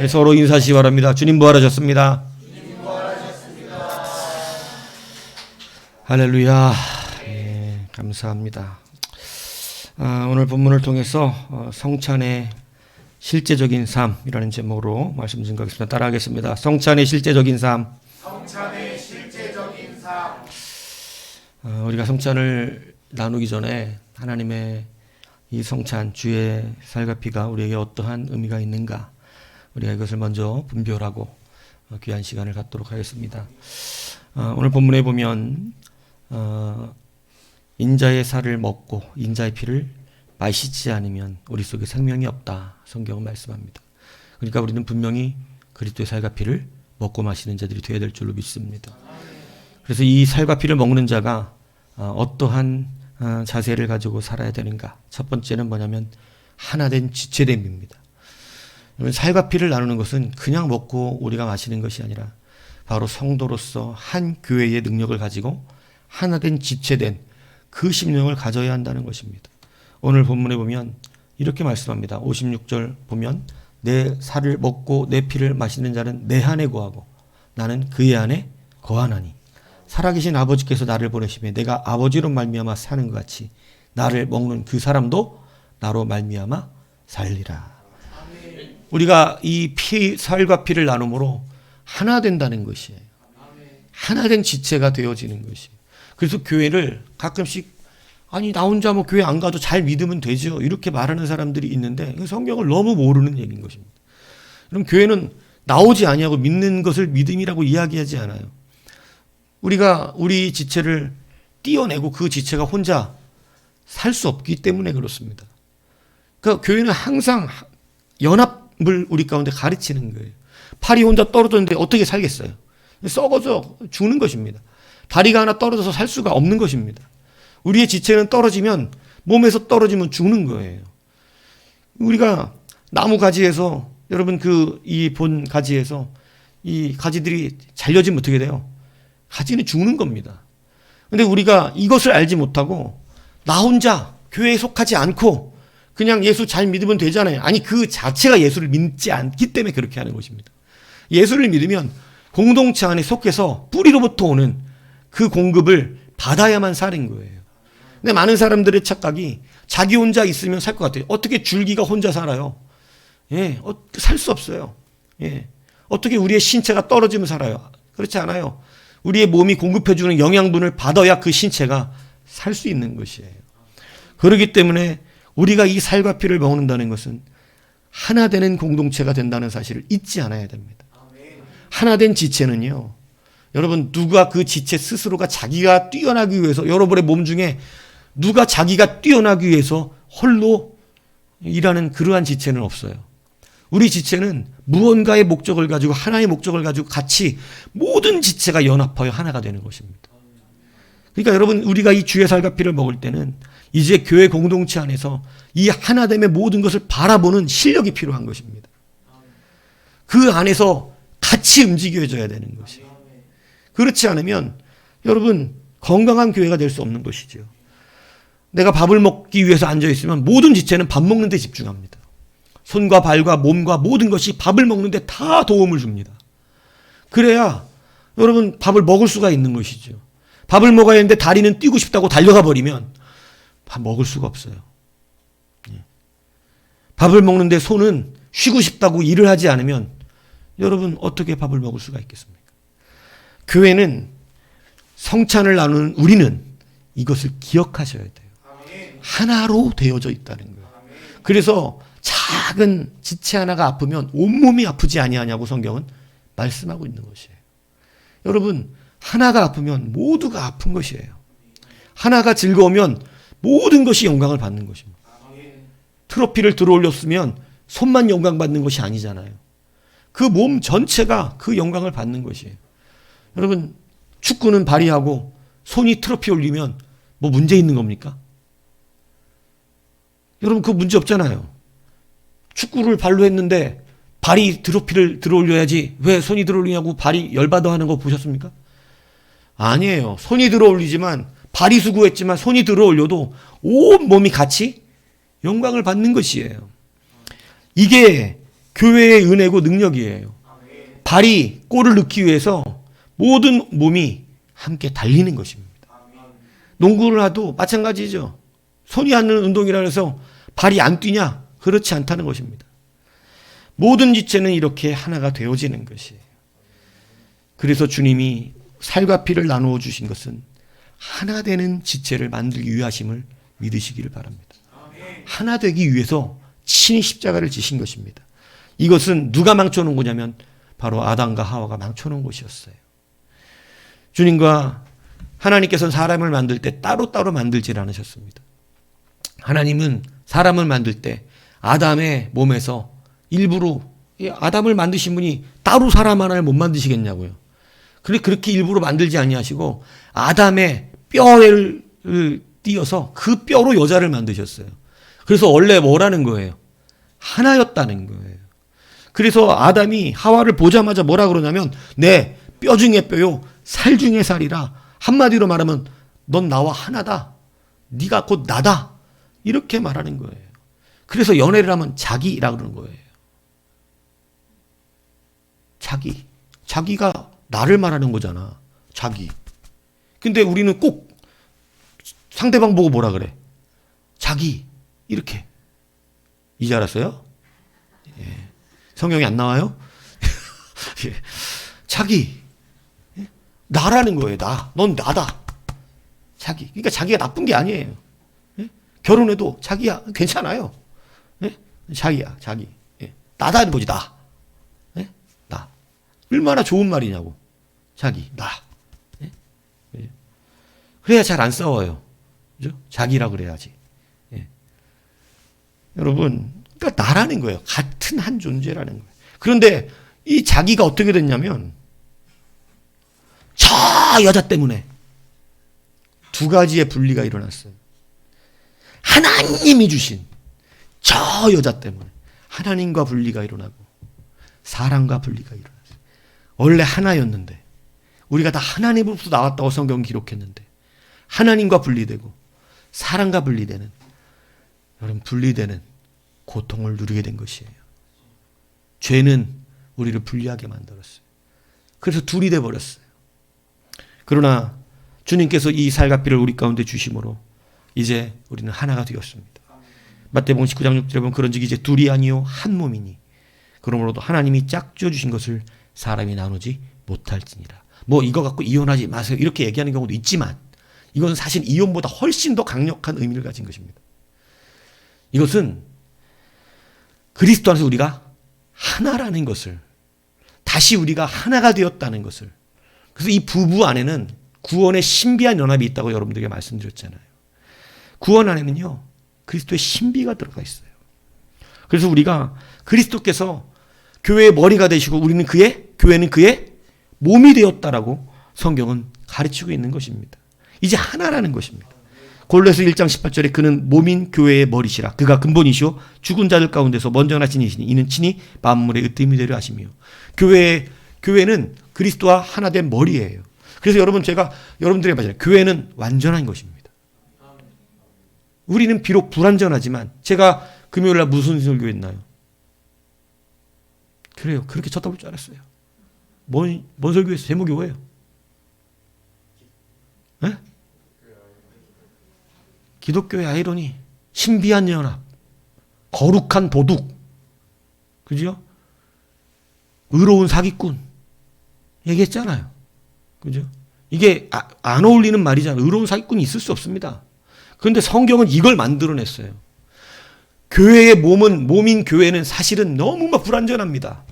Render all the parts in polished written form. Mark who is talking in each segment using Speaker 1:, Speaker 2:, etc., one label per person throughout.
Speaker 1: 서로 인사하시기 바랍니다. 주님 부활하셨습니다. 할렐루야. 예, 감사합니다. 오늘 본문을 통해서 성찬의 실제적인 삶이라는 제목으로 말씀 증거하겠습니다. 따라하겠습니다. 성찬의 실제적인 삶.
Speaker 2: 성찬의 실제적인 삶.
Speaker 1: 우리가 성찬을 나누기 전에 하나님의 이 성찬, 주의 살과 피가 우리에게 어떠한 의미가 있는가, 우리가 이것을 먼저 분별하고 귀한 시간을 갖도록 하겠습니다. 오늘 본문에 보면 인자의 살을 먹고 인자의 피를 마시지 않으면 우리 속에 생명이 없다, 성경은 말씀합니다. 그러니까 우리는 분명히 그리스도의 살과 피를 먹고 마시는 자들이 되어야 될 줄로 믿습니다. 그래서 이 살과 피를 먹는 자가 어떠한 자세를 가지고 살아야 되는가. 첫 번째는 뭐냐면 하나된 지체됨입니다. 살과 피를 나누는 것은 그냥 먹고 우리가 마시는 것이 아니라 바로 성도로서 한 교회의 능력을 가지고 하나된 지체된 그 심령을 가져야 한다는 것입니다. 오늘 본문에 보면 이렇게 말씀합니다. 56절 보면 내 살을 먹고 내 피를 마시는 자는 내 안에 거하고 나는 그의 안에 거하나니 살아계신 아버지께서 나를 보내시며 내가 아버지로 말미암아 사는 것 같이 나를 먹는 그 사람도 나로 말미암아 살리라. 우리가 이 살과 피를 나눔으로 하나 된다는 것이에요. 하나 된 지체가 되어지는 것이에요. 그래서 교회를 가끔씩 아니 나 혼자 뭐 교회 안 가도 잘 믿으면 되죠, 이렇게 말하는 사람들이 있는데 성경을 너무 모르는 얘기인 것입니다. 그럼 교회는 나오지 아니하고 믿는 것을 믿음이라고 이야기하지 않아요. 우리가 우리 지체를 띄어내고 그 지체가 혼자 살 수 없기 때문에 그렇습니다. 그러니까 교회는 항상 연합을 우리 가운데 가르치는 거예요. 팔이 혼자 떨어졌는데 어떻게 살겠어요? 썩어져 죽는 것입니다. 다리가 하나 떨어져서 살 수가 없는 것입니다. 우리의 지체는 떨어지면, 몸에서 떨어지면 죽는 거예요. 우리가 나무 가지에서, 여러분 이 본 가지에서 이 가지들이 잘려지면 어떻게 돼요? 가지는 죽는 겁니다. 근데 우리가 이것을 알지 못하고 나 혼자 교회에 속하지 않고 그냥 예수 잘 믿으면 되잖아요. 아니 그 자체가 예수를 믿지 않기 때문에 그렇게 하는 것입니다. 예수를 믿으면 공동체 안에 속해서 뿌리로부터 오는 그 공급을 받아야만 사는 거예요. 근데 많은 사람들의 착각이 자기 혼자 있으면 살 것 같아요. 어떻게 줄기가 혼자 살아요? 예, 살 수 없어요. 예, 어떻게 우리의 신체가 떨어지면 살아요? 그렇지 않아요. 우리의 몸이 공급해주는 영양분을 받아야 그 신체가 살 수 있는 것이에요. 그렇기 때문에 우리가 이 살과 피를 먹는다는 것은 하나 되는 공동체가 된다는 사실을 잊지 않아야 됩니다. 하나 된 지체는요, 여러분 누가 그 지체 스스로가 자기가 뛰어나기 위해서, 여러분의 몸 중에 누가 자기가 뛰어나기 위해서 홀로 일하는 그러한 지체는 없어요. 우리 지체는 무언가의 목적을 가지고, 하나의 목적을 가지고 같이 모든 지체가 연합하여 하나가 되는 것입니다. 그러니까 여러분, 우리가 이 주의 살과 피를 먹을 때는 이제 교회 공동체 안에서 이 하나됨의 모든 것을 바라보는 실력이 필요한 것입니다. 그 안에서 같이 움직여져야 되는 것이에요. 그렇지 않으면 여러분 건강한 교회가 될 수 없는 것이죠. 내가 밥을 먹기 위해서 앉아있으면 모든 지체는 밥 먹는 데 집중합니다. 손과 발과 몸과 모든 것이 밥을 먹는 데 다 도움을 줍니다. 그래야 여러분 밥을 먹을 수가 있는 것이죠. 밥을 먹어야 하는데 다리는 뛰고 싶다고 달려가 버리면 밥 먹을 수가 없어요. 밥을 먹는데 손은 쉬고 싶다고 일을 하지 않으면 여러분 어떻게 밥을 먹을 수가 있겠습니까? 교회는, 성찬을 나누는 우리는 이것을 기억하셔야 돼요. 하나로 되어져 있다는 거예요. 그래서 작은 지체 하나가 아프면 온몸이 아프지 아니하냐고 성경은 말씀하고 있는 것이에요. 여러분, 하나가 아프면 모두가 아픈 것이에요. 하나가 즐거우면 모든 것이 영광을 받는 것입니다. 트로피를 들어올렸으면 손만 영광 받는 것이 아니잖아요. 그 몸 전체가 그 영광을 받는 것이에요. 여러분, 축구는 발이하고 손이 트로피 올리면 뭐 문제 있는 겁니까? 여러분, 그거 문제 없잖아요. 축구를 발로 했는데 발이 트로피를 들어올려야지 왜 손이 들어올리냐고 발이 열받아 하는 거 보셨습니까? 아니에요. 손이 들어올리지만, 발이 수고했지만 손이 들어올려도 온 몸이 같이 영광을 받는 것이에요. 이게 교회의 은혜고 능력이에요. 발이 골을 넣기 위해서 모든 몸이 함께 달리는 것입니다. 농구를 해도 마찬가지죠. 손이 하는 운동이라 해서 발이 안 뛰냐? 그렇지 않다는 것입니다. 모든 지체는 이렇게 하나가 되어지는 것이에요. 그래서 주님이 살과 피를 나누어 주신 것은 하나 되는 지체를 만들기 위하심을 믿으시기를 바랍니다. 하나 되기 위해서 친히 십자가를 지신 것입니다. 이것은 누가 망쳐놓은 거냐면 바로 아담과 하와가 망쳐놓은 것이었어요. 주님과 하나님께서는 사람을 만들 때 따로따로 만들질 않으셨습니다. 하나님은 사람을 만들 때 아담의 몸에서 일부러, 아담을 만드신 분이 따로 사람 하나를 못 만드시겠냐고요. 그렇게 일부러 만들지 아니하시고 아담의 뼈를 띄어서 그 뼈로 여자를 만드셨어요. 그래서 원래 뭐라는 거예요? 하나였다는 거예요. 그래서 아담이 하와를 보자마자 뭐라 그러냐면 내 뼈 중에 뼈요 살 중에 살이라, 한마디로 말하면 넌 나와 하나다. 네가 곧 나다. 이렇게 말하는 거예요. 그래서 연애를 하면 자기라 그러는 거예요. 자기가 나를 말하는 거잖아. 자기. 근데 우리는 꼭 상대방 보고 뭐라 그래? 자기. 이렇게. 이제 알았어요? 예. 성경이 안 나와요? 예. 자기. 예? 나라는 거예요. 넌 나다. 자기. 그러니까 자기가 나쁜 게 아니에요. 예? 결혼해도 자기야. 괜찮아요. 예? 자기야. 자기. 예. 나다는 거지. 나. 예? 나. 얼마나 좋은 말이냐고. 자기. 나. 예? 예. 그래야 잘 안 싸워요. 그죠? 자기라 그래야지. 예. 여러분, 그러니까 나라는 거예요. 같은 한 존재라는 거예요. 그런데 이 자기가 어떻게 됐냐면 저 여자 때문에 두 가지의 분리가 일어났어요. 하나님이 주신 저 여자 때문에 하나님과 분리가 일어나고 사람과 분리가 일어났어요. 원래 하나였는데 우리가 다 하나님으로부터 나왔다고 성경은 기록했는데 하나님과 분리되고 사람과 분리되는, 여러분, 분리되는 고통을 누리게 된 것이에요. 죄는 우리를 분리하게 만들었어요. 그래서 둘이 돼 버렸어요. 그러나 주님께서 이 살과 피를 우리 가운데 주심으로 이제 우리는 하나가 되었습니다. 마태복음 19장 6절에 보면 그런즉 이제 둘이 아니요 한 몸이니 그러므로도 하나님이 짝지어 주신 것을 사람이 나누지 못할지니라. 뭐 이거 갖고 이혼하지 마세요 이렇게 얘기하는 경우도 있지만 이건 사실 이혼보다 훨씬 더 강력한 의미를 가진 것입니다. 이것은 그리스도 안에서 우리가 하나라는 것을, 다시 우리가 하나가 되었다는 것을. 그래서 이 부부 안에는 구원의 신비한 연합이 있다고 여러분들에게 말씀드렸잖아요. 구원 안에는요 그리스도의 신비가 들어가 있어요. 그래서 우리가 그리스도께서 교회의 머리가 되시고 우리는 교회는 그의 몸이 되었다라고 성경은 가르치고 있는 것입니다. 이제 하나라는 것입니다. 골로새 1장 18절에 그는 몸인 교회의 머리시라. 그가 근본이시오 죽은 자들 가운데서 먼저 나신 이시니 이는 친히 만물의 으뜸이 되려 하시며. 교회는 그리스도와 하나 된 머리예요. 그래서 여러분, 제가 여러분들에게 말하잖아요. 교회는 완전한 것입니다. 우리는 비록 불완전하지만, 제가 금요일날 무슨 설교했나요? 그래요. 그렇게 쳐다볼 줄 알았어요. 뭔 설교했어요? 제목이 뭐예요? 네? 기독교의 아이러니, 신비한 연합, 거룩한 도둑, 그죠? 의로운 사기꾼 얘기했잖아요. 그죠? 이게 안 어울리는 말이잖아요. 의로운 사기꾼이 있을 수 없습니다. 그런데 성경은 이걸 만들어냈어요. 교회의 몸인 교회는 사실은 너무 불완전합니다.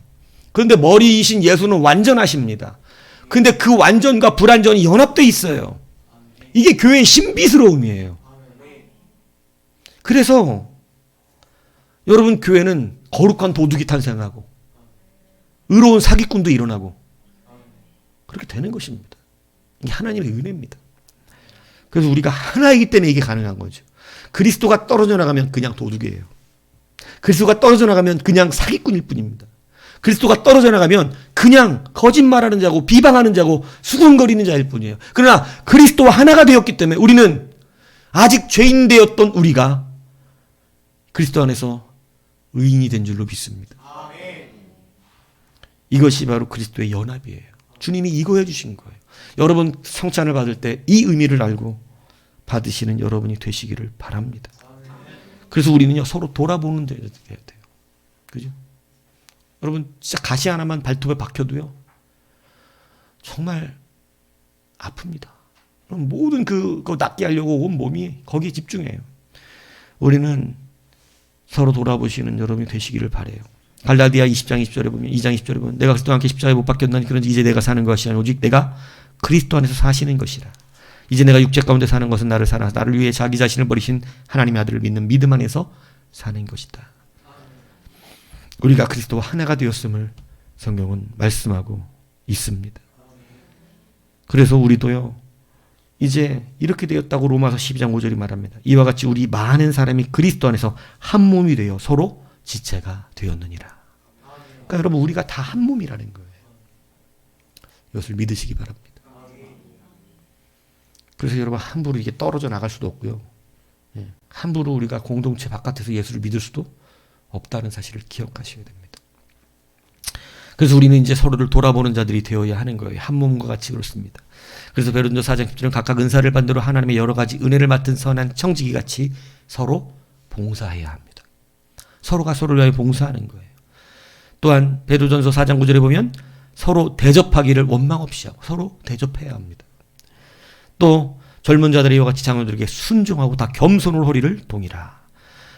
Speaker 1: 그런데 머리이신 예수는 완전하십니다. 그런데 그 완전과 불완전이 연합되어 있어요. 이게 교회의 신비스러움이에요. 그래서 여러분, 교회는 거룩한 도둑이 탄생하고 의로운 사기꾼도 일어나고 그렇게 되는 것입니다. 이게 하나님의 은혜입니다. 그래서 우리가 하나이기 때문에 이게 가능한 거죠. 그리스도가 떨어져 나가면 그냥 도둑이에요. 그리스도가 떨어져 나가면 그냥 사기꾼일 뿐입니다. 그리스도가 떨어져 나가면 그냥 거짓말하는 자고 비방하는 자고 수군거리는 자일 뿐이에요. 그러나 그리스도와 하나가 되었기 때문에 우리는 아직 죄인 되었던 우리가 그리스도 안에서 의인이 된 줄로 믿습니다. 이것이 바로 그리스도의 연합이에요. 주님이 이거 해주신 거예요. 여러분 성찬을 받을 때 이 의미를 알고 받으시는 여러분이 되시기를 바랍니다. 그래서 우리는요 서로 돌아보는 데 해야 돼요. 그죠? 여러분 진짜 가시 하나만 발톱에 박혀도요 정말 아픕니다. 그럼 모든 그거 낫게 하려고 온 몸이 거기에 집중해요. 우리는 서로 돌아보시는 여러분이 되시기를 바라요. 갈라디아 20장 20절에 보면 2장 20절에 보면 내가 그리스도와 함께 십자가에 못 박혔나니 그런지 이제 내가 사는 것이 아니라 오직 내가 그리스도 안에서 사시는 것이라. 이제 내가 육체 가운데 사는 것은 나를 위해 자기 자신을 버리신 하나님의 아들을 믿는 믿음 안에서 사는 것이다. 우리가 그리스도와 하나가 되었음을 성경은 말씀하고 있습니다. 그래서 우리도요 이제 이렇게 되었다고 로마서 12장 5절이 말합니다. 이와 같이 우리 많은 사람이 그리스도 안에서 한 몸이 되어 서로 지체가 되었느니라. 그러니까 여러분 우리가 다 한 몸이라는 거예요. 이것을 믿으시기 바랍니다. 그래서 여러분 함부로 이게 떨어져 나갈 수도 없고요. 함부로 우리가 공동체 바깥에서 예수를 믿을 수도 없다는 사실을 기억하셔야 됩니다. 그래서 우리는 이제 서로를 돌아보는 자들이 되어야 하는 거예요. 한 몸과 같이 그렇습니다. 그래서 베드로 4장 10절은 각각 은사를 받은 대로 하나님의 여러 가지 은혜를 맡은 선한 청지기 같이 서로 봉사해야 합니다. 서로가 서로를 위하여 봉사하는 거예요. 또한 베드로전서 4장 9절에 보면 서로 대접하기를 원망 없이 하고 서로 대접해야 합니다. 또 젊은 자들이 이와 같이 장로들에게 순종하고 다 겸손으로 허리를 동이라.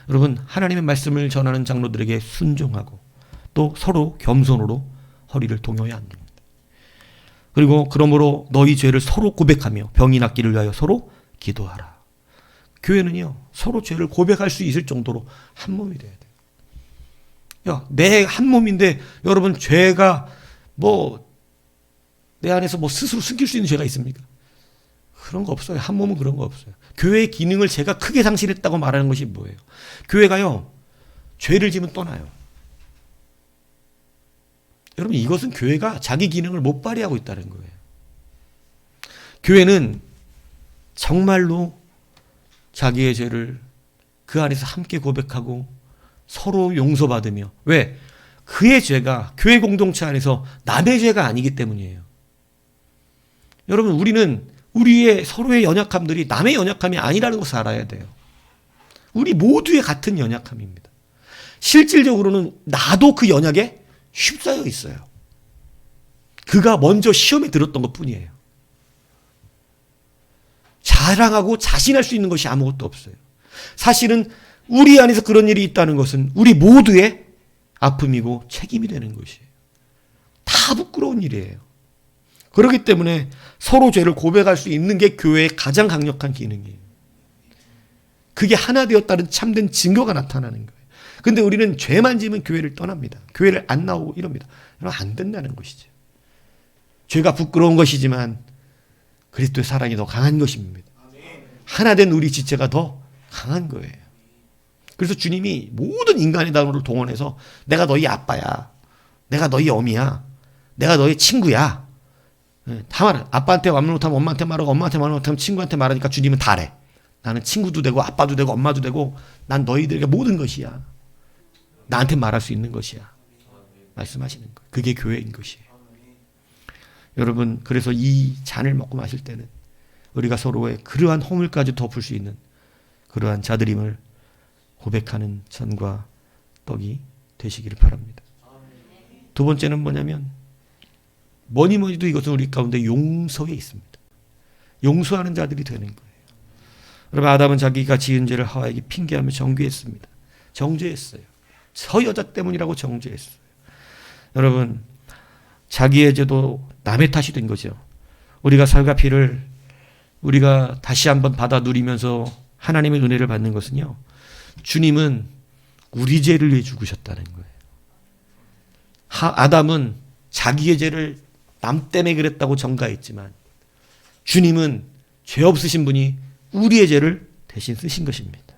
Speaker 1: 여러분 하나님의 말씀을 전하는 장로들에게 순종하고 또 서로 겸손으로 허리를 동여야 합니다. 그리고 그러므로 너희 죄를 서로 고백하며 병이 낫기를 위하여 서로 기도하라. 교회는요 서로 죄를 고백할 수 있을 정도로 한 몸이 돼야 돼요. 야, 내 한 몸인데 여러분 죄가 내 안에서 스스로 숨길 수 있는 죄가 있습니까? 그런 거 없어요. 한 몸은 그런 거 없어요. 교회의 기능을 제가 크게 상실했다고 말하는 것이 뭐예요? 교회가요 죄를 지면 떠나요. 여러분 이것은 교회가 자기 기능을 못 발휘하고 있다는 거예요. 교회는 정말로 자기의 죄를 그 안에서 함께 고백하고 서로 용서받으며 왜? 그의 죄가 교회 공동체 안에서 남의 죄가 아니기 때문이에요. 여러분 우리는 우리의 서로의 연약함들이 남의 연약함이 아니라는 것을 알아야 돼요. 우리 모두의 같은 연약함입니다. 실질적으로는 나도 그 연약에 휩싸여 있어요. 그가 먼저 시험에 들었던 것 뿐이에요. 자랑하고 자신할 수 있는 것이 아무것도 없어요. 사실은 우리 안에서 그런 일이 있다는 것은 우리 모두의 아픔이고 책임이 되는 것이에요. 다 부끄러운 일이에요. 그렇기 때문에 서로 죄를 고백할 수 있는 게 교회의 가장 강력한 기능이에요. 그게 하나 되었다는 참된 증거가 나타나는 거예요. 근데 우리는 죄만 지으면 교회를 떠납니다. 교회를 안 나오고 이럽니다. 여러분 안 된다는 것이죠. 죄가 부끄러운 것이지만 그리스도의 사랑이 더 강한 것입니다. 하나 된 우리 지체가 더 강한 거예요. 그래서 주님이 모든 인간의 단어를 동원해서 내가 너희 아빠야. 내가 너희 어미야. 내가 너희 친구야. 다 말해. 아빠한테 말 못하면 엄마한테 말하고 엄마한테 말 못하면 친구한테 말하니까 주님은 다래. 나는 친구도 되고 아빠도 되고 엄마도 되고 난 너희들에게 모든 것이야. 나한테 말할 수 있는 것이야. 말씀하시는 거예요. 그게 교회인 것이에요. 여러분 그래서 이 잔을 먹고 마실 때는 우리가 서로의 그러한 허물까지 덮을 수 있는 그러한 자들임을 고백하는 잔과 떡이 되시기를 바랍니다. 두 번째는 뭐냐면 뭐니뭐니도 이것은 우리 가운데 용서에 있습니다. 용서하는 자들이 되는 거예요. 여러분 아담은 자기가 지은 죄를 하와에게 핑계하며 정죄했습니다. 정죄했어요. 저 여자 때문이라고 정죄했어요. 여러분 자기의 죄도 남의 탓이 된 거죠. 우리가 살과 피를 우리가 다시 한번 받아 누리면서 하나님의 은혜를 받는 것은요. 주님은 우리 죄를 위해 죽으셨다는 거예요. 아담은 자기의 죄를 남 때문에 그랬다고 정가했지만 주님은 죄 없으신 분이 우리의 죄를 대신 쓰신 것입니다.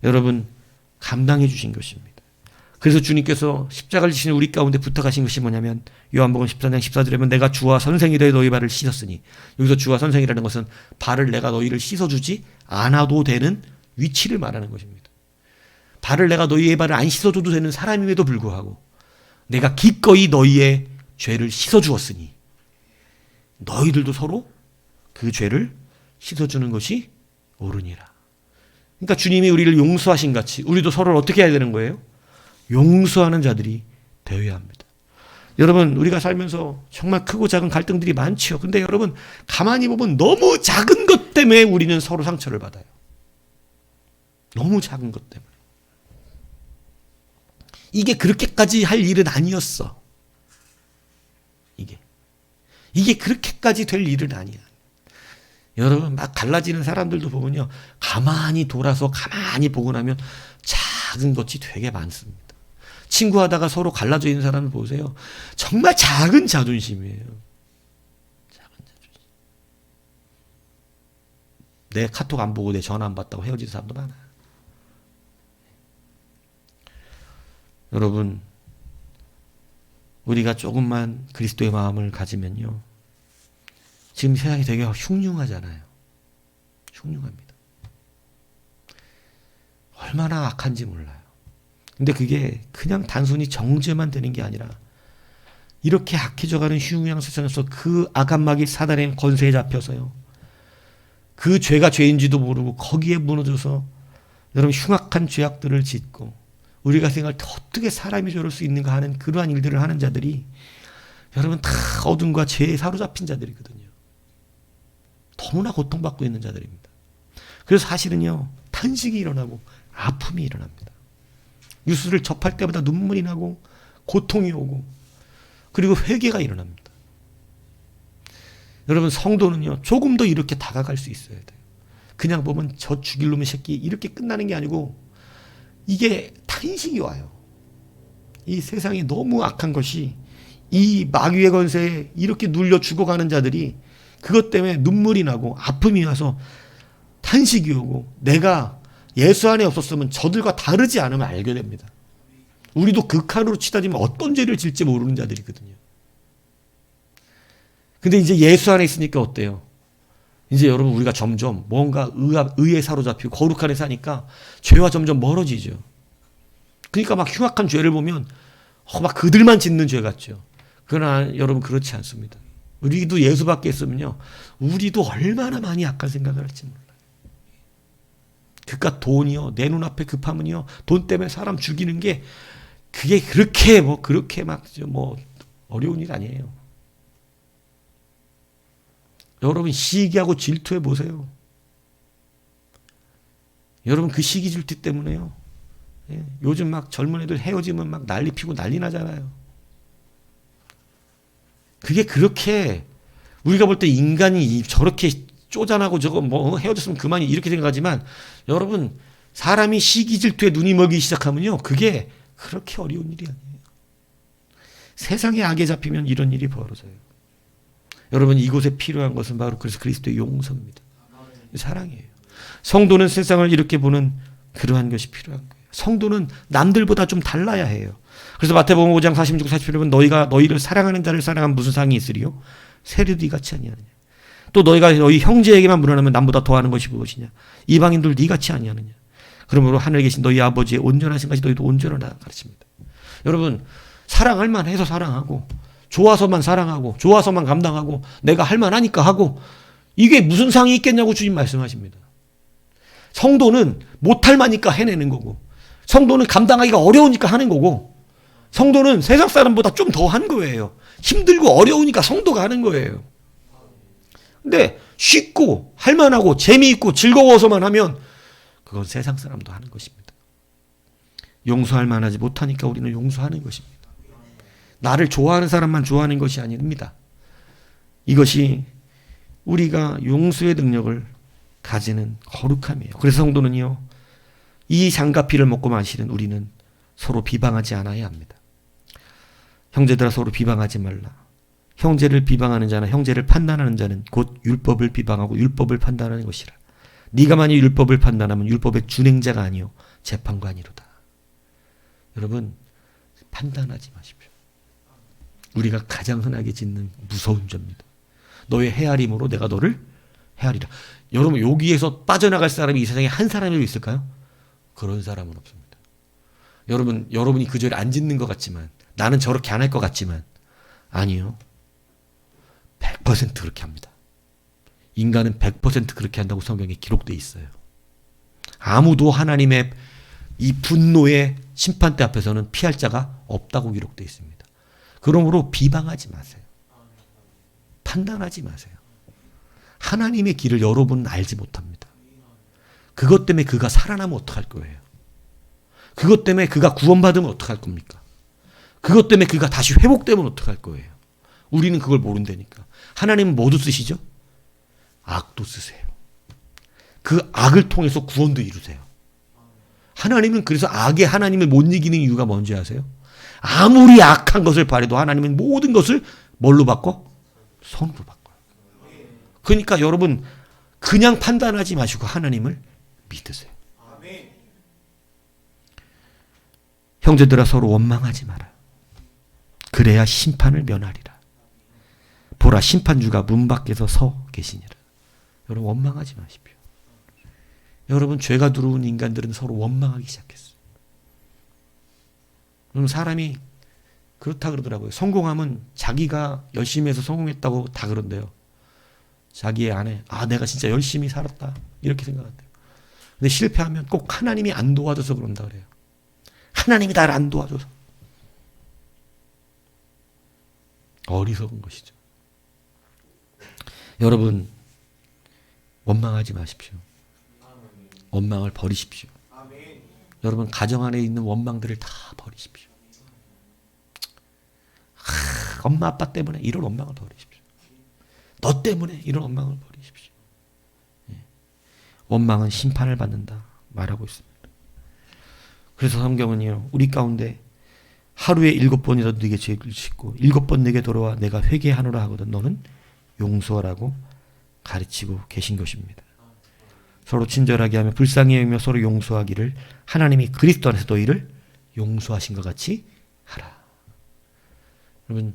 Speaker 1: 여러분 감당해 주신 것입니다. 그래서 주님께서 십자가를 지신 우리 가운데 부탁하신 것이 뭐냐면 요한복음 14장 14절에 보면 내가 주와 선생이 되어 너희 발을 씻었으니 여기서 주와 선생이라는 것은 발을 내가 너희를 씻어주지 않아도 되는 위치를 말하는 것입니다. 발을 내가 너희의 발을 안 씻어줘도 되는 사람임에도 불구하고 내가 기꺼이 너희의 죄를 씻어주었으니 너희들도 서로 그 죄를 씻어주는 것이 옳으니라. 그러니까 주님이 우리를 용서하신 같이 우리도 서로를 어떻게 해야 되는 거예요? 용서하는 자들이 되어야 합니다. 여러분, 우리가 살면서 정말 크고 작은 갈등들이 많지요. 근데 여러분, 가만히 보면 너무 작은 것 때문에 우리는 서로 상처를 받아요. 너무 작은 것 때문에. 이게 그렇게까지 할 일은 아니었어. 이게 그렇게까지 될 일은 아니야. 여러분, 막 갈라지는 사람들도 보면요, 가만히 돌아서 가만히 보고 나면 작은 것이 되게 많습니다. 친구하다가 서로 갈라져 있는 사람을 보세요. 정말 작은 자존심이에요. 작은 자존심. 내 카톡 안 보고 내 전화 안 받다고 헤어진 사람도 많아요. 여러분, 우리가 조금만 그리스도의 마음을 가지면요, 지금 세상이 되게 흉흉하잖아요. 흉흉합니다. 얼마나 악한지 몰라요. 근데 그게 그냥 단순히 정죄만 되는 게 아니라 이렇게 악해져가는 흉흉한 세상에서 그 악한마귀 사단의 권세에 잡혀서요, 그 죄가 죄인지도 모르고 거기에 무너져서 여러분 흉악한 죄악들을 짓고 우리가 생각할 때 어떻게 사람이 저럴 수 있는가 하는 그러한 일들을 하는 자들이 여러분 다 어둠과 죄에 사로잡힌 자들이거든요. 너무나 고통받고 있는 자들입니다. 그래서 사실은요, 탄식이 일어나고 아픔이 일어납니다. 뉴스를 접할 때마다 눈물이 나고 고통이 오고 그리고 회개가 일어납니다. 여러분, 성도는요, 조금 더 이렇게 다가갈 수 있어야 돼요. 그냥 보면 저 죽일 놈의 새끼 이렇게 끝나는 게 아니고 이게 탄식이 와요. 이 세상이 너무 악한 것이 이 마귀의 권세에 이렇게 눌려 죽어가는 자들이 그것 때문에 눈물이 나고 아픔이 와서 탄식이 오고 내가 예수 안에 없었으면 저들과 다르지 않으면 알게 됩니다. 우리도 극한으로 치닫으면 어떤 죄를 질지 모르는 자들이거든요. 근데 이제 예수 안에 있으니까 어때요? 이제 여러분, 우리가 점점 뭔가 의에 사로잡히고 거룩한 데 사니까 죄와 점점 멀어지죠. 그러니까 막 흉악한 죄를 보면 막 그들만 짓는 죄 같죠. 그러나 여러분, 그렇지 않습니다. 우리도 예수 밖에 있으면요, 우리도 얼마나 많이 악한 생각을 할지 몰라요. 그러니까 돈이요, 내 눈앞에 급하면요, 돈 때문에 사람 죽이는 게 그게 그렇게 막 어려운 일 아니에요. 여러분, 시기하고 질투해 보세요. 여러분, 그 시기 질투 때문에요, 요즘 막 젊은 애들 헤어지면 막 난리 피고 난리 나잖아요. 그게 그렇게 우리가 볼 때 인간이 저렇게 쪼잔하고 저거 헤어졌으면 그만이 이렇게 생각하지만 여러분, 사람이 시기 질투에 눈이 멀기 시작하면요, 그게 그렇게 어려운 일이 아니에요. 세상의 악에 잡히면 이런 일이 벌어져요. 여러분, 이곳에 필요한 것은 바로 그래서 그리스도의 용서입니다. 사랑이에요. 성도는 세상을 이렇게 보는 그러한 것이 필요한 거예요. 성도는 남들보다 좀 달라야 해요. 그래서 마태복음 5장 46, 47에 보면 너희를 사랑하는 자를 사랑하면 무슨 상이 있으리요? 세리도 같이 아니하느냐. 또 너희가 너희 형제에게만 물어나면 남보다 더하는 것이 무엇이냐. 이방인들 같이 아니하느냐. 그러므로 하늘에 계신 너희 아버지의 온전하신 것이 너희도 온전하다 가르칩니다. 여러분, 사랑할 만해서 사랑하고 좋아서만 사랑하고 좋아서만 감당하고 내가 할 만하니까 하고 이게 무슨 상이 있겠냐고 주님 말씀하십니다. 성도는 못할 만하니까 해내는 거고 성도는 감당하기가 어려우니까 하는 거고 성도는 세상 사람보다 좀 더 한 거예요. 힘들고 어려우니까 성도가 하는 거예요. 근데 쉽고 할만하고 재미있고 즐거워서만 하면 그건 세상 사람도 하는 것입니다. 용서할 만하지 못하니까 우리는 용서하는 것입니다. 나를 좋아하는 사람만 좋아하는 것이 아닙니다. 이것이 우리가 용서의 능력을 가지는 거룩함이에요. 그래서 성도는요, 이 장가피를 먹고 마시는 우리는 서로 비방하지 않아야 합니다. 형제들아 서로 비방하지 말라. 형제를 비방하는 자나 형제를 판단하는 자는 곧 율법을 비방하고 율법을 판단하는 것이라. 네가 만일 율법을 판단하면 율법의 준행자가 아니요 재판관이로다. 여러분, 판단하지 마십시오. 우리가 가장 흔하게 짓는 무서운 죄입니다. 너의 헤아림으로 내가 너를 헤아리라. 여러분, 여기에서 빠져나갈 사람이 이 세상에 한 사람이라도 있을까요? 그런 사람은 없습니다. 여러분이 그 죄를 안 짓는 것 같지만 나는 저렇게 안 할 것 같지만 아니요. 100% 그렇게 합니다. 인간은 100% 그렇게 한다고 성경에 기록되어 있어요. 아무도 하나님의 이 분노의 심판대 앞에서는 피할 자가 없다고 기록되어 있습니다. 그러므로 비방하지 마세요. 판단하지 마세요. 하나님의 길을 여러분은 알지 못합니다. 그것 때문에 그가 살아나면 어떡할 거예요? 그것 때문에 그가 구원받으면 어떡할 겁니까? 그것 때문에 그가 다시 회복되면 어떡할 거예요? 우리는 그걸 모른다니까. 하나님은 뭐도 쓰시죠? 악도 쓰세요. 그 악을 통해서 구원도 이루세요. 하나님은 그래서 악의 하나님을 못 이기는 이유가 뭔지 아세요? 아무리 악한 것을 바라도 하나님은 모든 것을 뭘로 바꿔? 선으로 바꿔요. 그러니까 여러분 그냥 판단하지 마시고 하나님을 믿으세요. 형제들아 서로 원망하지 마라. 그래야 심판을 면하리라. 보라 심판주가 문 밖에서 서 계시니라. 여러분 원망하지 마십시오. 여러분 죄가 들어온 인간들은 서로 원망하기 시작했어요. 여러분 사람이 그렇다 그러더라고요. 성공하면 자기가 열심히 해서 성공했다고 다 그런데요. 자기의 안에 내가 진짜 열심히 살았다 이렇게 생각한대요. 근데 실패하면 꼭 하나님이 안 도와줘서 그런다 그래요. 하나님이 나를 안 도와줘서. 어리석은 것이죠. 여러분 원망하지 마십시오. 원망을 버리십시오. 여러분 가정 안에 있는 원망들을 다 버리십시오. 엄마 아빠 때문에 이런 원망을 버리십시오. 너 때문에 이런 원망을 버리십시오. 원망은 심판을 받는다 말하고 있습니다. 그래서 성경은요 우리 가운데 하루에 7번이라도 네게 죄를 짓고 7번 내게 돌아와 내가 회개하노라 하거든 너는 용서하라고 가르치고 계신 것입니다. 서로 친절하게 하며 불쌍히 여기며 서로 용서하기를 하나님이 그리스도 안에서 너희를 용서하신 것 같이 하라. 여러분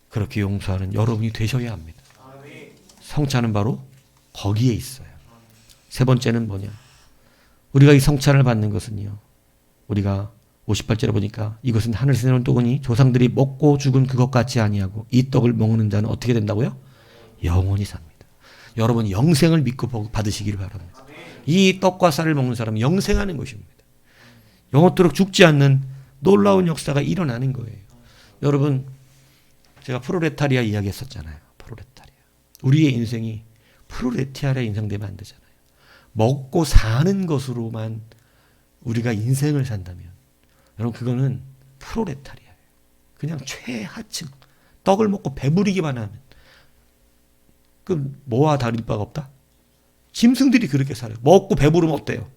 Speaker 1: 그렇게 용서하는 여러분이 되셔야 합니다. 성찬은 바로 거기에 있어요. 세 번째는 뭐냐? 우리가 이 성찬을 받는 것은요. 우리가 58절에 보니까 이것은 하늘에서 내려온 떡이니 조상들이 먹고 죽은 그것 같지 아니하고 이 떡을 먹는 자는 어떻게 된다고요? 영원히 삽니다. 여러분 영생을 믿고 받으시기를 바랍니다. 이 떡과 쌀을 먹는 사람은 영생하는 것입니다. 영원토록 죽지 않는 놀라운 역사가 일어나는 거예요. 여러분 제가 프로레타리아 이야기했었잖아요. 프로레타리아. 우리의 인생이 프로레타리아 인생 되면 안 되잖아요. 먹고 사는 것으로만 우리가 인생을 산다면 여러분 그거는 프로레타리아예요. 그냥 최하층. 떡을 먹고 배부리기만 하면 그 뭐와 다를 바가 없다? 짐승들이 그렇게 살아요. 먹고 배부르면 어때요?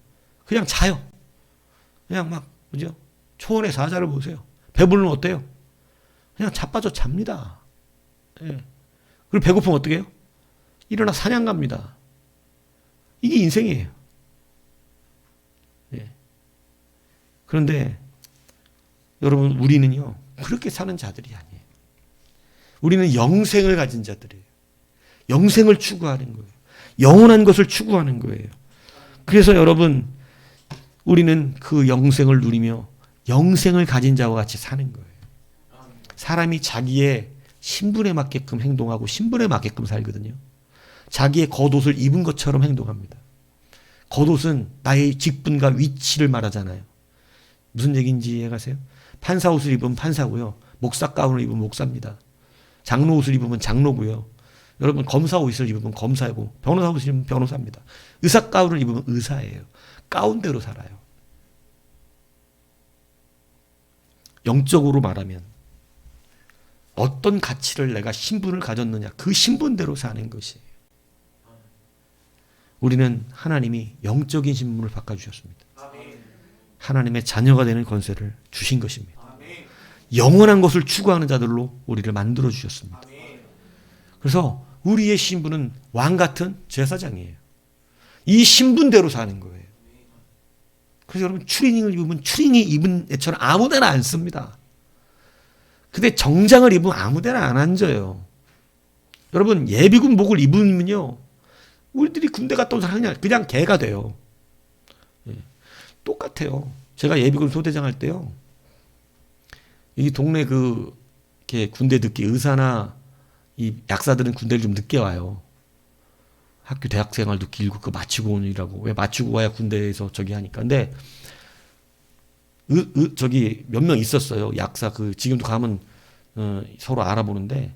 Speaker 1: 그냥 자요. 그냥 막 그죠? 초원의 사자를 보세요. 배부르면 어때요? 그냥 자빠져 잡니다. 예. 그리고 배고프면 어떻게 해요? 일어나 사냥 갑니다. 이게 인생이에요. 예. 그런데 여러분 우리는요 그렇게 사는 자들이 아니에요. 우리는 영생을 가진 자들이에요. 영생을 추구하는 거예요. 영원한 것을 추구하는 거예요. 그래서 여러분 우리는 그 영생을 누리며 영생을 가진 자와 같이 사는 거예요. 사람이 자기의 신분에 맞게끔 행동하고 신분에 맞게끔 살거든요. 자기의 겉옷을 입은 것처럼 행동합니다. 겉옷은 나의 직분과 위치를 말하잖아요. 무슨 얘기인지 이해가세요? 판사 옷을 입으면 판사고요. 목사 가운을 입으면 목사입니다. 장로 옷을 입으면 장로고요. 여러분 검사 옷을 입으면 검사이고 변호사 옷을 입으면 변호사입니다. 의사 가운을 입으면 의사예요. 가운대로 살아요. 영적으로 말하면 어떤 가치를 내가 신분을 가졌느냐 그 신분대로 사는 것이에요. 우리는 하나님이 영적인 신분을 바꿔주셨습니다. 하나님의 자녀가 되는 권세를 주신 것입니다. 영원한 것을 추구하는 자들로 우리를 만들어 주셨습니다. 그래서 우리의 신분은 왕 같은 제사장이에요. 이 신분대로 사는 거예요. 그래서 여러분 추리닝을 입으면 추리닝이 입은 애처럼 아무데나 안 씁니다. 근데 정장을 입으면 아무데나 안 앉아요. 여러분 예비군복을 입으면요 우리들이 군대 갔다 온 사람이 그냥 개가 돼요. 예. 똑같아요. 제가 예비군 소대장 할 때요 이 동네 이렇게 군대 늦게 의사나 이 약사들은 군대를 좀 늦게 와요. 학교 대학 생활도 길고 그 마치고 오느라고. 왜 마치고 와야 군대에서 저기 하니까. 근데 저기 몇 명 있었어요. 약사 지금도 가면 서로 알아보는데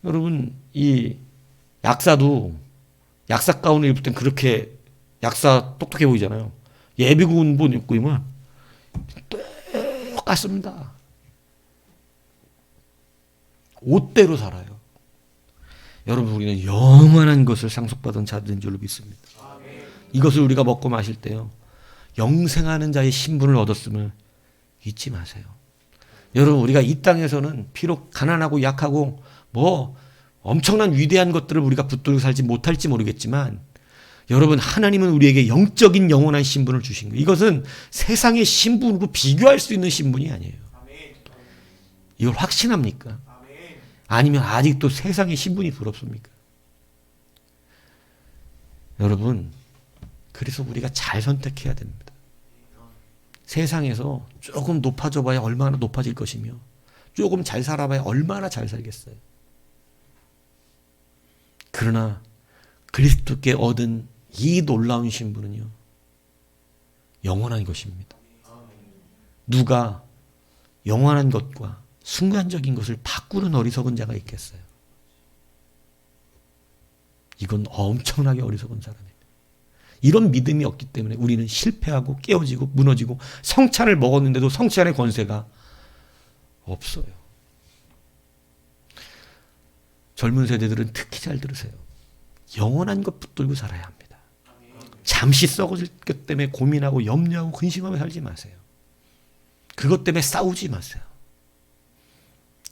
Speaker 1: 여러분 이 약사도 약사 가운을 입을 땐 그렇게 약사 똑똑해 보이잖아요. 예비군분 입고 이면 똑같습니다. 옷대로 살아요. 여러분 우리는 영원한 것을 상속받은 자들인 줄로 믿습니다. 이것을 우리가 먹고 마실 때요. 영생하는 자의 신분을 얻었음을 잊지 마세요. 여러분 우리가 이 땅에서는 비록 가난하고 약하고 뭐 엄청난 위대한 것들을 우리가 붙들고 살지 못할지 모르겠지만 여러분 하나님은 우리에게 영적인 영원한 신분을 주신 거예요. 이것은 세상의 신분으로 비교할 수 있는 신분이 아니에요. 이걸 확신합니까? 아니면 아직도 세상의 신분이 부럽습니까? 여러분 그래서 우리가 잘 선택해야 됩니다. 세상에서 조금 높아져 봐야 얼마나 높아질 것이며 조금 잘 살아봐야 얼마나 잘 살겠어요. 그러나 그리스도께 얻은 이 놀라운 신분은요 영원한 것입니다. 누가 영원한 것과 순간적인 것을 바꾸는 어리석은 자가 있겠어요? 이건 엄청나게 어리석은 사람입니다. 이런 믿음이 없기 때문에 우리는 실패하고 깨어지고 무너지고 성찬을 먹었는데도 성찬의 권세가 없어요. 젊은 세대들은 특히 잘 들으세요. 영원한 것 붙들고 살아야 합니다. 잠시 썩어질 것 때문에 고민하고 염려하고 근심하며 살지 마세요. 그것 때문에 싸우지 마세요.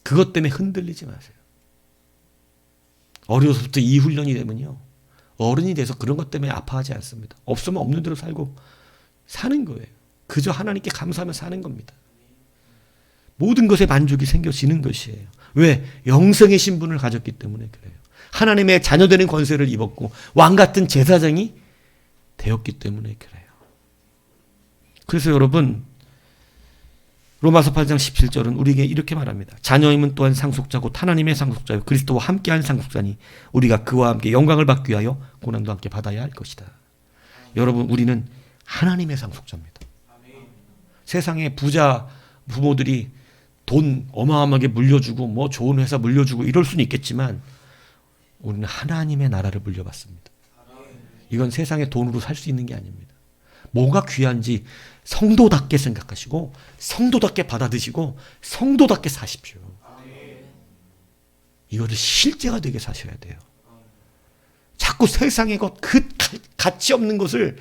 Speaker 1: 그것 때문에 흔들리지 마세요. 어려서부터 이 훈련이 되면요. 어른이 돼서 그런 것 때문에 아파하지 않습니다. 없으면 없는 대로 살고 사는 거예요. 그저 하나님께 감사하며 사는 겁니다. 모든 것에 만족이 생겨지는 것이에요. 왜? 영생의 신분을 가졌기 때문에 그래요. 하나님의 자녀되는 권세를 입었고 왕 같은 제사장이 되었기 때문에 그래요. 그래서 여러분 로마서 8장 17절은 우리에게 이렇게 말합니다. 자녀임은 또한 상속자고 하나님의 상속자요 그리스도와 함께한 상속자니 우리가 그와 함께 영광을 받기 위하여 고난도 함께 받아야 할 것이다. 여러분 우리는 하나님의 상속자입니다. 세상에 부자 부모들이 돈 어마어마하게 물려주고 뭐 좋은 회사 물려주고 이럴 수는 있겠지만 우리는 하나님의 나라를 물려받습니다. 이건 세상의 돈으로 살 수 있는 게 아닙니다. 뭐가 귀한지 성도답게 생각하시고 성도답게 받아드시고 성도답게 사십시오. 이거를 실제가 되게 사셔야 돼요. 자꾸 세상의 것, 그 가치 없는 것을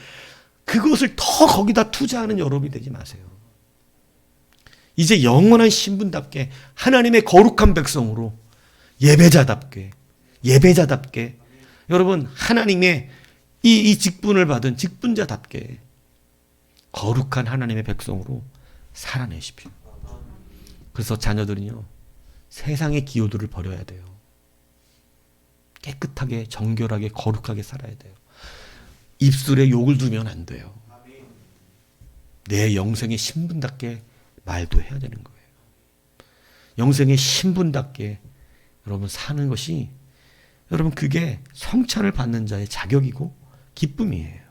Speaker 1: 그것을 더 거기다 투자하는 여러분이 되지 마세요. 이제 영원한 신분답게 하나님의 거룩한 백성으로 예배자답게 여러분 하나님의 이 직분을 받은 직분자답게 거룩한 하나님의 백성으로 살아내십시오. 그래서 자녀들은요 세상의 기호들을 버려야 돼요. 깨끗하게 정결하게 거룩하게 살아야 돼요. 입술에 욕을 두면 안 돼요. 내 영생의 신분답게 말도 해야 되는 거예요. 영생의 신분답게 여러분 사는 것이 여러분 그게 성찬을 받는 자의 자격이고 기쁨이에요.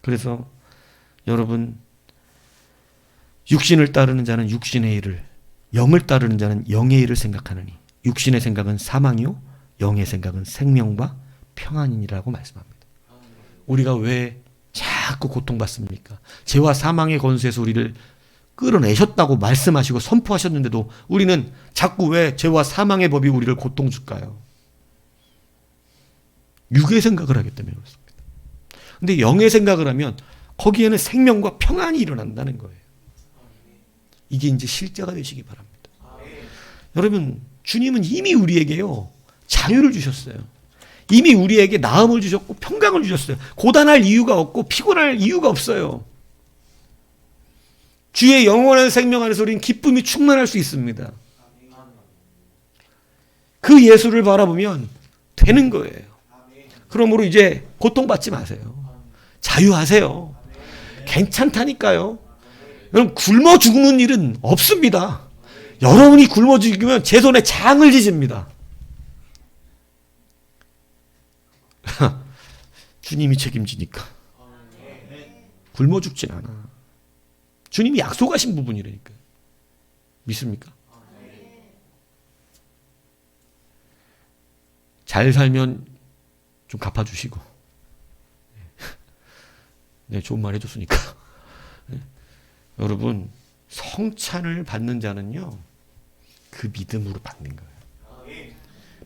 Speaker 1: 그래서 여러분 육신을 따르는 자는 육신의 일을 영을 따르는 자는 영의 일을 생각하느니 육신의 생각은 사망이요 영의 생각은 생명과 평안이니라고 말씀합니다. 우리가 왜 자꾸 고통받습니까? 죄와 사망의 권세에서 우리를 끌어내셨다고 말씀하시고 선포하셨는데도 우리는 자꾸 왜 죄와 사망의 법이 우리를 고통 줄까요? 육의 생각을 하기 때문에 그렇습니다. 근데 영의 생각을 하면 거기에는 생명과 평안이 일어난다는 거예요. 이게 이제 실제가 되시기 바랍니다. 여러분 주님은 이미 우리에게요 자유를 주셨어요. 이미 우리에게 나음을 주셨고 평강을 주셨어요. 고단할 이유가 없고 피곤할 이유가 없어요. 주의 영원한 생명 안에서 우리는 기쁨이 충만할 수 있습니다. 그 예수를 바라보면 되는 거예요. 그러므로 이제 고통받지 마세요. 자유하세요. 괜찮다니까요. 여러분 굶어 죽는 일은 없습니다. 여러분이 굶어 죽으면 제 손에 장을 지집니다. 주님이 책임지니까. 굶어 죽진 않아. 주님이 약속하신 부분이라니까. 믿습니까? 잘 살면 좀 갚아주시고. 네, 좋은 말 해줬으니까. 네. 여러분, 성찬을 받는 자는요, 그 믿음으로 받는 거예요.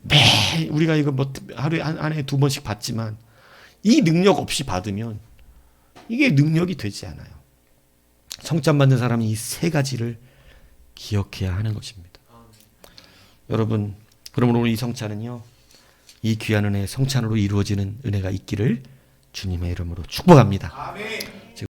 Speaker 1: 매 우리가 이거 뭐 하루에 한 해 2번씩 받지만 이 능력 없이 받으면 이게 능력이 되지 않아요. 성찬 받는 사람은 이 세 가지를 기억해야 하는 것입니다. 여러분, 그러므로 오늘 이 성찬은요, 이 귀한 은혜 성찬으로 이루어지는 은혜가 있기를 주님의 이름으로 축복합니다.
Speaker 2: 아멘.